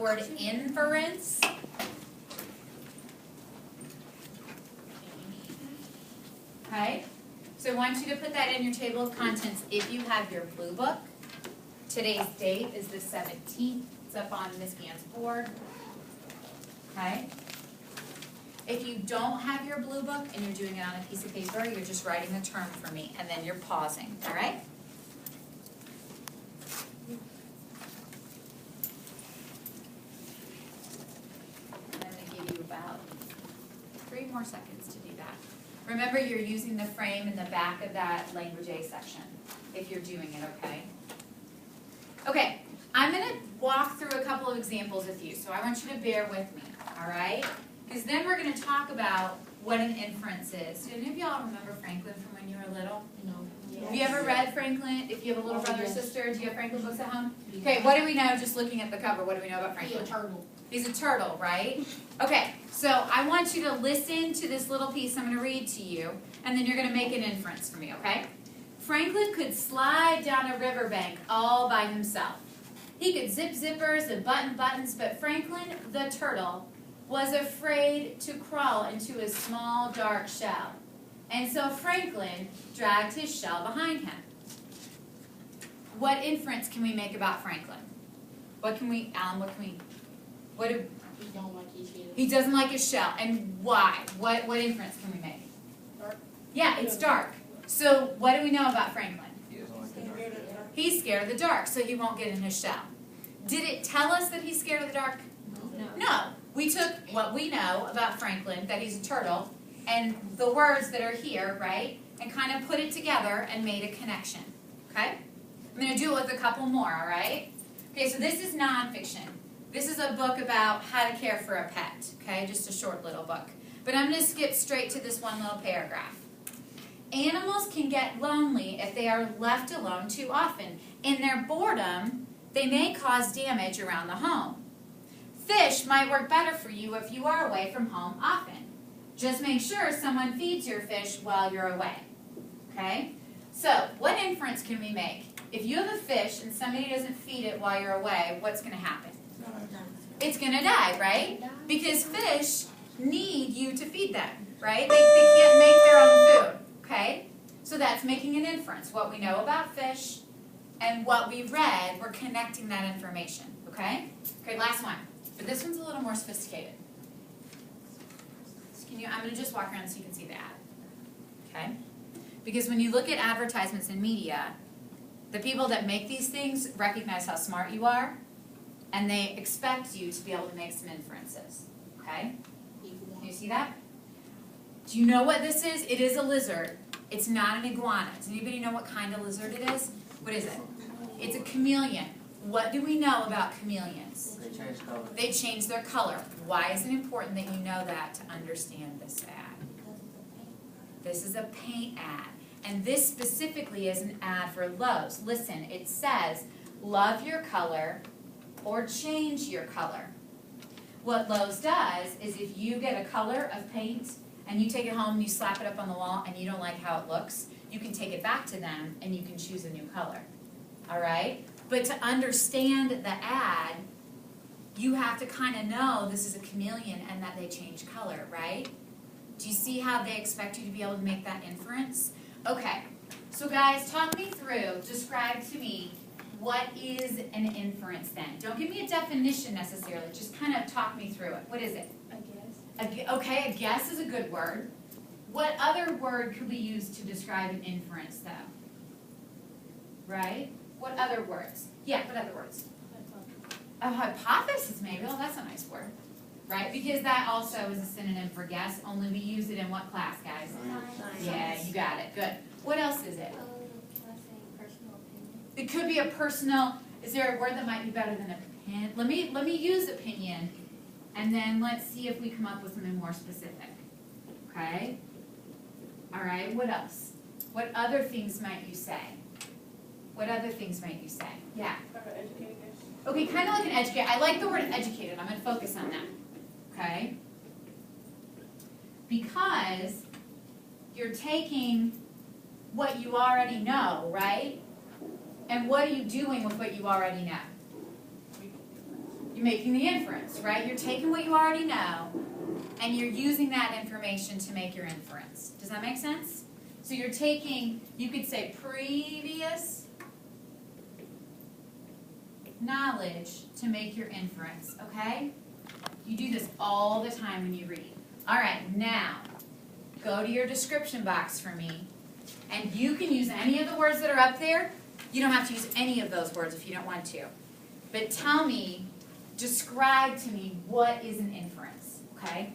word inference. Okay, so I want you to put that in your table of contents if you have your blue book. Today's date is the 17th. It's up on Miss Gann's board. Okay. If you don't have your blue book and you're doing it on a piece of paper, you're just writing the term for me, and then you're pausing, all right? I'm going to give you about 3 more seconds to do that. Remember, you're using the frame in the back of that Language A section if you're doing it, okay? Okay, I'm going to walk through a couple of examples with you, so I want you to bear with me, all right? Because then we're going to talk about what an inference is. Do any of y'all remember Franklin from when you were little? No. Yes. Have you ever read Franklin? If you have a little brother or sister, do you have Franklin books at home? Okay, what do we know just looking at the cover? What do we know about Franklin? He's a turtle. He's a turtle, right? Okay, so I want you to listen to this little piece I'm going to read to you, and then you're going to make an inference for me, okay? Franklin could slide down a riverbank all by himself. He could zip zippers and button buttons, but Franklin, the turtle, was afraid to crawl into his small, dark shell. And so Franklin dragged his shell behind him. What inference can we make about Franklin? What can we, Alan, what do, He don't like his shell. he doesn't like his shell. And why? What inference can we make? Dark. Yeah, it's dark. So what do we know about Franklin? He doesn't like the dark. He's scared of the dark, so he won't get in his shell. Did it tell us that he's scared of the dark? No. No. We took what we know about Franklin, that he's a turtle, and the words that are here, right, and kind of put it together and made a connection, okay? I'm going to do it with a couple more, all right? Okay, so this is nonfiction. This is a book about how to care for a pet, okay, just a short little book. But I'm going to skip straight to this one little paragraph. Animals can get lonely if they are left alone too often. In their boredom, they may cause damage around the home. Fish might work better for you if you are away from home often. Just make sure someone feeds your fish while you're away. Okay? So, what inference can we make? If you have a fish and somebody doesn't feed it while you're away, what's going to happen? It's going to die, right? Because fish need you to feed them, right? They can't make their own food. Okay? So that's making an inference. What we know about fish and what we read, we're connecting that information. Okay? Okay, last one. But this one's a little more sophisticated. So I'm going to just walk around so you can see the ad. Okay? Because when you look at advertisements in media, the people that make these things recognize how smart you are, and they expect you to be able to make some inferences. Okay? Can you see that? Do you know what this is? It is a lizard. It's not an iguana. Does anybody know what kind of lizard it is? What is it? It's a chameleon. What do we know about chameleons? They change color. They change their color. Why is it important that you know that to understand this ad? This is a paint ad. And this specifically is an ad for Lowe's. Listen, it says, love your color or change your color. What Lowe's does is if you get a color of paint and you take it home and you slap it up on the wall and you don't like how it looks, you can take it back to them and you can choose a new color. All right? But to understand the ad, you have to kind of know this is a chameleon and that they change color, right? Do you see how they expect you to be able to make that inference? Okay, so guys, talk me through, describe to me, what is an inference then? Don't give me a definition necessarily, just kind of talk me through it. What is it? I guess. Okay, a guess is a good word. What other word could we use to describe an inference though? Right? What other words? Yeah, what other words? A hypothesis maybe. Oh, that's a nice word. Right? Because that also is a synonym for guess, only we use it in what class, guys? Science. Yeah, you got it. Good. What else is it? Personal opinion. It could be a personal, is there a word that might be better than opinion? Let me use opinion, and then let's see if we come up with something more specific. Okay? All right, what else? What other things might you say? What other things might you say? Yeah. Okay, kind of like an educated. I like the word educated. I'm going to focus on that. Okay? Because you're taking what you already know, right? And what are you doing with what you already know? You're making the inference, right? You're taking what you already know, and you're using that information to make your inference. Does that make sense? So you're taking, you could say previous knowledge to make your inference, okay? You do this all the time when you read. All right, now, go to your description box for me, and you can use any of the words that are up there. You don't have to use any of those words if you don't want to. But tell me, describe to me what is an inference, okay?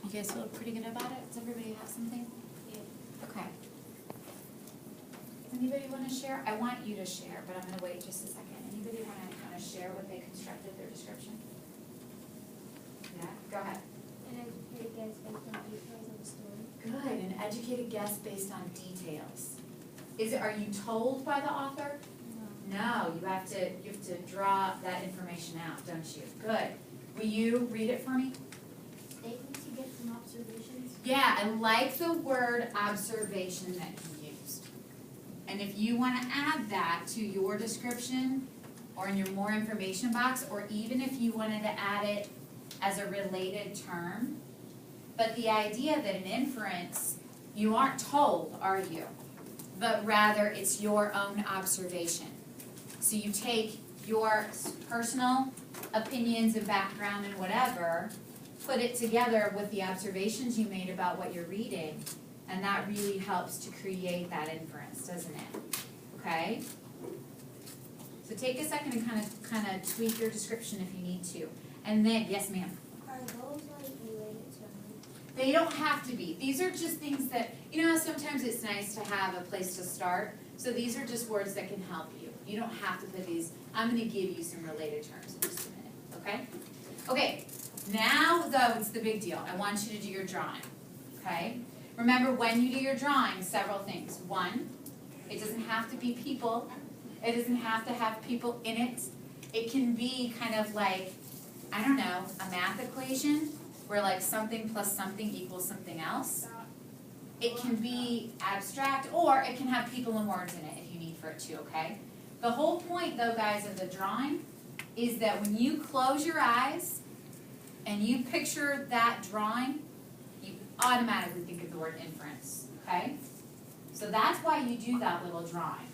You guys feel pretty good about it? Does everybody have something? Yeah. Okay. Anybody want to share? I want you to share, but I'm going to wait just a second. Anybody want to kind of share what they constructed their description? Yeah, go ahead. An educated guess based on details of the story. Good, an educated guess based on details. Are you told by the author? No, you have to draw that information out, don't you? Good. Will you read it for me? Statements you get from observations. Yeah, I like the word observation that you used. And if you want to add that to your description or in your more information box, or even if you wanted to add it as a related term, but the idea that an inference, you aren't told, are you? But rather it's your own observation. So you take your personal opinions and background and whatever, put it together with the observations you made about what you're reading, and that really helps to create that inference, doesn't it? Okay? So take a second and kind of tweak your description if you need to. And then, yes ma'am? Are those like related to me? They don't have to be. These are just things that, you know, sometimes it's nice to have a place to start. So these are just words that can help you. You don't have to put these. I'm going to give you some related terms in just a minute, okay? Okay, now though it's the big deal. I want you to do your drawing, okay? Remember, when you do your drawing, several things. One, it doesn't have to be people. It doesn't have to have people in it. It can be kind of like, I don't know, a math equation where like something plus something equals something else. It can be abstract, or it can have people and words in it if you need for it to, okay? The whole point though, guys, of the drawing is that when you close your eyes and you picture that drawing, you automatically think of the word inference, okay? So that's why you do that little drawing.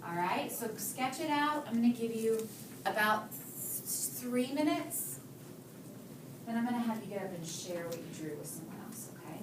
All right, so sketch it out. I'm going to give you about 3 minutes. Then I'm going to have you get up and share what you drew with someone else, okay?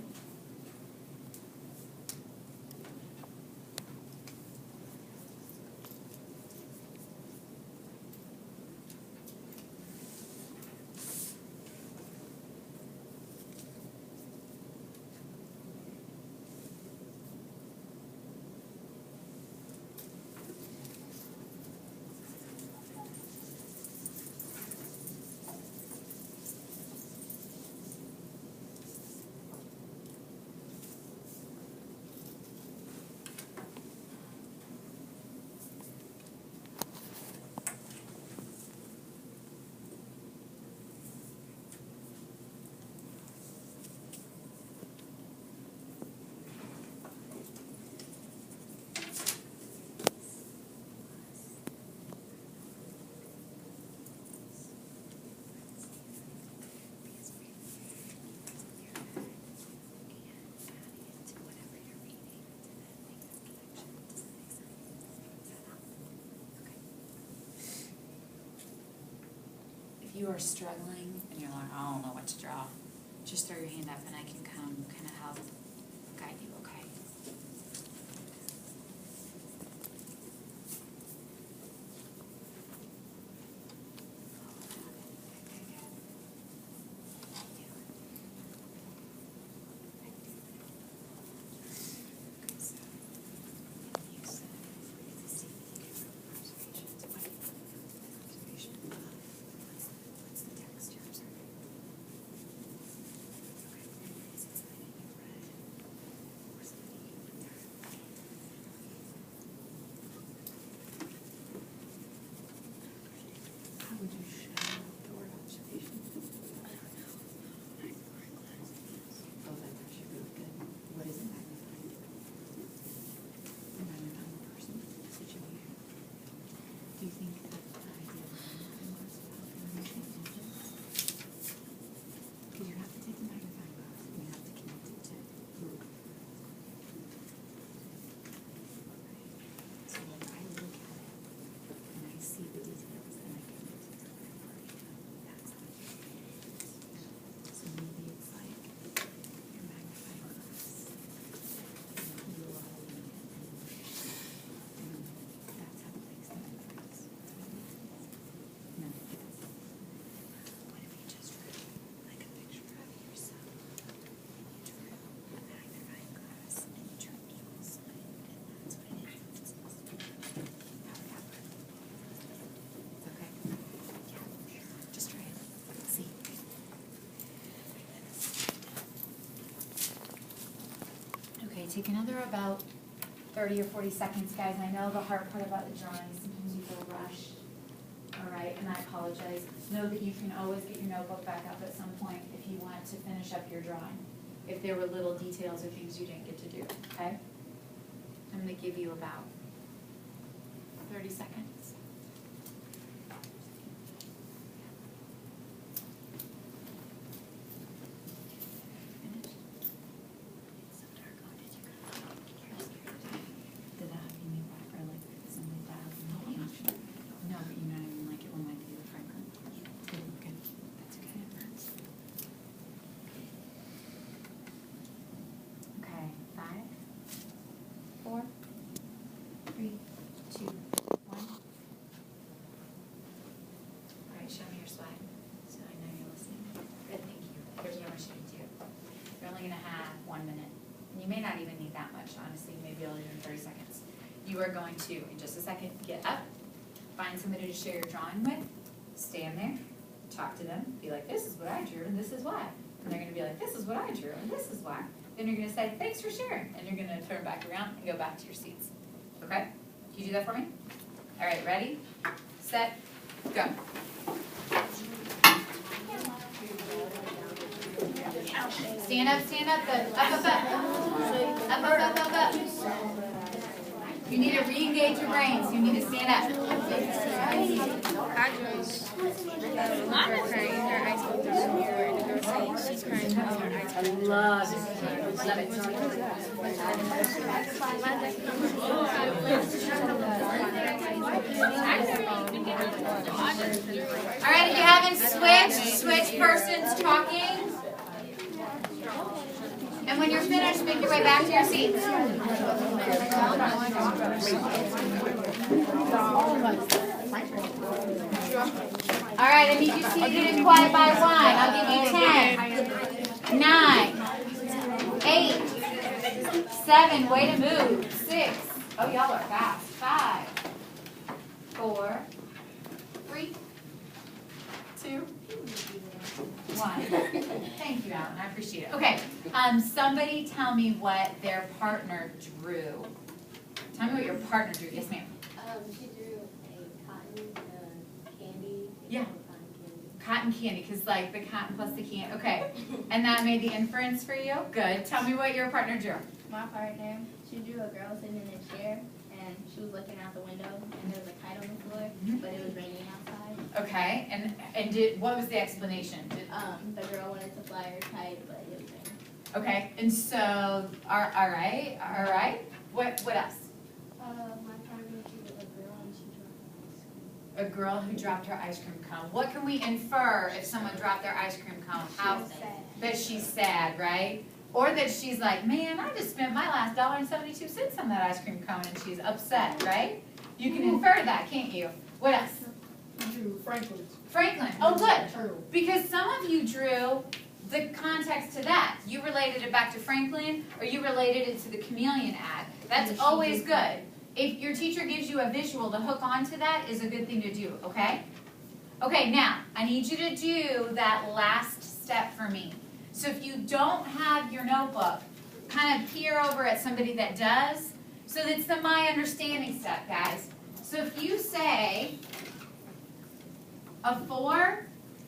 if you are struggling and you're like, I don't know what to draw, just throw your hand up and I can come kind of help guide you, okay? How would you show the word observation? Oh, that's actually really good. What is it magnifying? Magnifying the person, the situation. Do you think that the idea of magnifying glass will help you understand images? Because you have to take the magnifying glass and you have to connect it to who. So when I look at it and I see the details and I connect it to the part, that's how it is. So maybe it's like your magnifying glass and you are holding it and that's how it makes the difference. No, it doesn't. What if you just drew like a picture of yourself and you drew a magnifying glass and you drew equal sign and that's what it is. How would that work? It's okay? Yeah, just try it. See. Okay, take another about 30 or 40 seconds, guys. I know the hard part about the drawing is sometimes you feel rushed. All right, and I apologize. Know that you can always get your notebook back up at some point if you want to finish up your drawing. If there were little details or things you didn't get to do, okay? I'm gonna give you about 30 seconds. Finished? It's so dark. Oh, did you go? Did that have you mean back or like somebody dialed in the action? No, but you know what I mean, like it reminded you of Franklin. Good, good. That's okay. Okay, 5, 4, 3, 2, 1. All right, show me your slide, so I know you're listening. Good, thank you. Here's what I want you to do. You're only gonna have 1 minute, and you may not even need that much, honestly, maybe only even 30 seconds. You are going to, in just a second, get up, find somebody to share your drawing with, stand there, talk to them, be like, this is what I drew, and this is why. And they're gonna be like, this is what I drew, and this is why. Then you're gonna say, thanks for sharing, and you're gonna turn back around and go back to your seats. Okay? Can you do that for me? All right, ready, set, go. Stand up, good. Up. You need to re-engage your brains, you need to stand up. Love it. All right, if you haven't switch persons talking. And when you're finished, make your way back to your seats. All right, I need you seated and quiet by 1. I'll give you 10, 9, 8, 7, way to move, 6. Oh, y'all are fast. 5, 4, 3, 2, 1. Thank you, Alan. I appreciate it. Okay, somebody tell me what their partner drew. Tell me what your partner drew. Yes, ma'am. She drew a cotton candy. Yeah. Cotton candy, because like the cotton plus the candy. Okay, and that made the inference for you? Good. Tell me what your partner drew. My partner, she drew a girl sitting in a chair, and she was looking out the window, and there was a kite on the floor, but it was raining outside. Okay, and what was the explanation? The girl wanted to fly her kite, but it was raining. Okay, and so, all right. What else? My partner drew a girl, and she drew A girl who dropped her ice cream cone. What can we infer if someone dropped their ice cream cone? How? That she's sad, right? Or that she's like, man, I just spent my last $1.72 on that ice cream cone, and she's upset, right? You can infer that, can't you? What else? Drew Franklin. Franklin. Oh, good. Turtle. Because some of you drew the context to that. You related it back to Franklin, or you related it to the chameleon ad. That's always good. If your teacher gives you a visual to hook onto that, is a good thing to do, okay? Okay, now, I need you to do that last step for me. So if you don't have your notebook, kind of peer over at somebody that does. So it's the my understanding step, guys. So if you say a 4,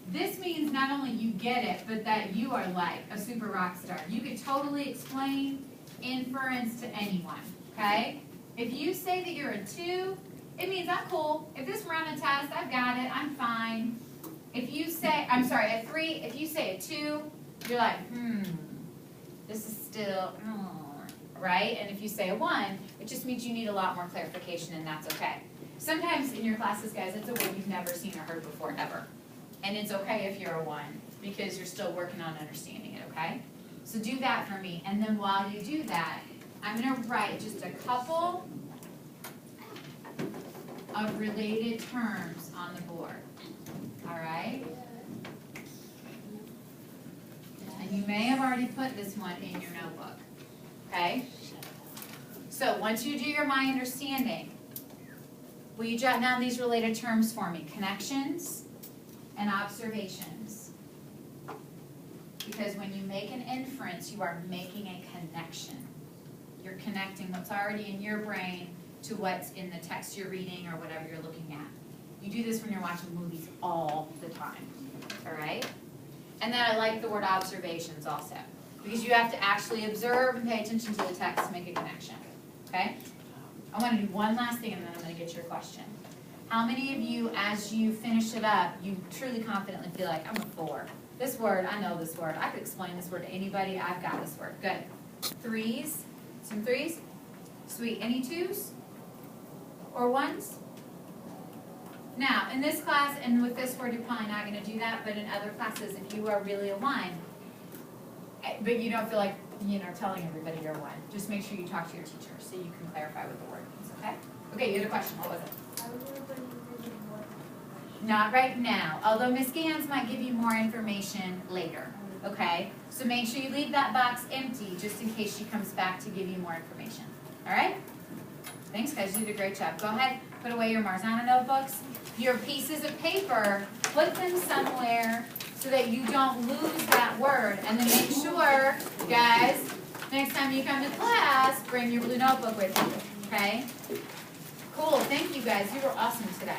this means not only you get it, but that you are like a super rock star. You could totally explain inference to anyone, okay? If you say that you're a 2, it means I'm cool. If this were on a test, I've got it, I'm fine. If you say, I'm sorry, a 3, if you say a 2, you're like, this is still, right? And if you say a 1, it just means you need a lot more clarification, and that's okay. Sometimes in your classes, guys, it's a word you've never seen or heard before, ever. And it's okay if you're a 1, because you're still working on understanding it, okay? So do that for me. And then while you do that, I'm going to write just a couple of related terms on the board. All right? And you may have already put this one in your notebook. Okay? So once you do your my understanding, will you jot down these related terms for me? Connections and observations. Because when you make an inference, you are making a connection. You're connecting what's already in your brain to what's in the text you're reading or whatever you're looking at. You do this when you're watching movies all the time. All right? And then I like the word observations also. Because you have to actually observe and pay attention to the text to make a connection. Okay? I want to do one last thing and then I'm going to get your question. How many of you, as you finish it up, you truly confidently feel like, I'm a 4. This word, I know this word. I could explain this word to anybody. I've got this word. Good. 3s? Some 3s? Sweet. Any 2s? Or 1s? Now, in this class and with this word, you're probably not going to do that, but in other classes, if you are really a 1, but you don't feel like, telling everybody you're a 1, just make sure you talk to your teacher so you can clarify what the word means, okay? Okay, you had a question. What was it? Not right now, although Miss Gans might give you more information later, okay? So make sure you leave that box empty just in case she comes back to give you more information, all right? Thanks, guys. You did a great job. Go ahead, put away your Marzano notebooks. Your pieces of paper, put them somewhere so that you don't lose that word. And then make sure, guys, next time you come to class, bring your blue notebook with you, okay? Cool. Thank you, guys. You were awesome today.